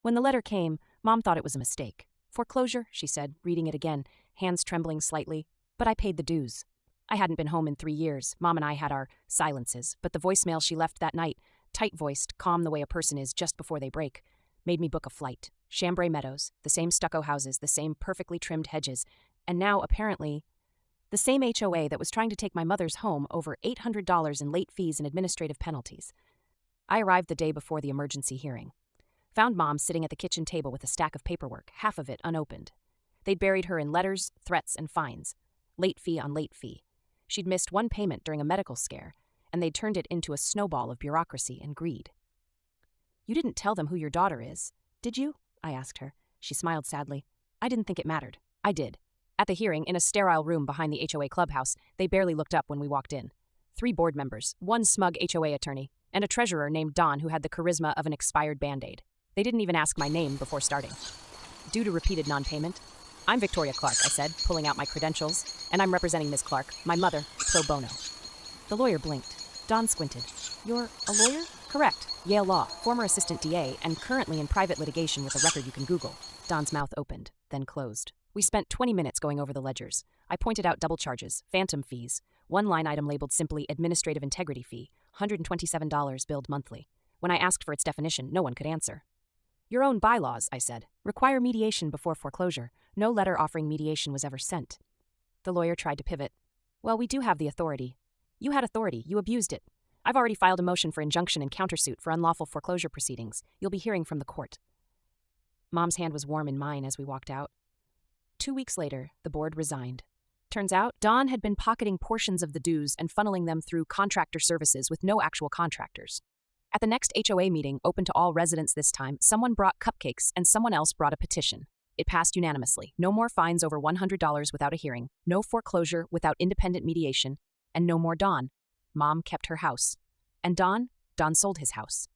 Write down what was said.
When the letter came, Mom thought it was a mistake. Foreclosure, she said, reading it again, hands trembling slightly. But I paid the dues. I hadn't been home in 3 years. Mom and I had our silences, but the voicemail she left that night, tight-voiced, calm the way a person is just before they break, made me book a flight. Chambray Meadows, the same stucco houses, the same perfectly trimmed hedges, and now, apparently, the same HOA that was trying to take my mother's home over $800 in late fees and administrative penalties. I arrived the day before the emergency hearing. Found Mom sitting at the kitchen table with a stack of paperwork, half of it unopened. They'd buried her in letters, threats, and fines. Late fee on late fee. She'd missed one payment during a medical scare, and they'd turned it into a snowball of bureaucracy and greed. "You didn't tell them who your daughter is, did you?" I asked her. She smiled sadly. "I didn't think it mattered. I did." At the hearing, in a sterile room behind the HOA clubhouse, they barely looked up when we walked in. 3 board members, 1 smug HOA attorney, and a treasurer named Don who had the charisma of an expired Band-Aid. They didn't even ask my name before starting. Due to repeated non-payment, "I'm Victoria Clark," I said, pulling out my credentials, "and I'm representing Ms. Clark, my mother, pro bono." The lawyer blinked. Don squinted. "You're a lawyer?" "Correct. Yale Law, former assistant DA, and currently in private litigation with a record you can Google." Don's mouth opened, then closed. We spent 20 minutes going over the ledgers. I pointed out double charges, phantom fees, one line item labeled simply administrative integrity fee, $127 billed monthly. When I asked for its definition, no one could answer. "Your own bylaws," I said, "require mediation before foreclosure. No letter offering mediation was ever sent." The lawyer tried to pivot. "Well, we do have the authority. You had authority. You abused it. I've already filed a motion for injunction and countersuit for unlawful foreclosure proceedings. You'll be hearing from the court." Mom's hand was warm in mine as we walked out. 2 weeks later, the board resigned. Turns out, Don had been pocketing portions of the dues and funneling them through contractor services with no actual contractors. At the next HOA meeting, open to all residents this time, someone brought cupcakes and someone else brought a petition. It passed unanimously. No more fines over $100 without a hearing, no foreclosure without independent mediation, and no more Don. Mom kept her house. And Don sold his house.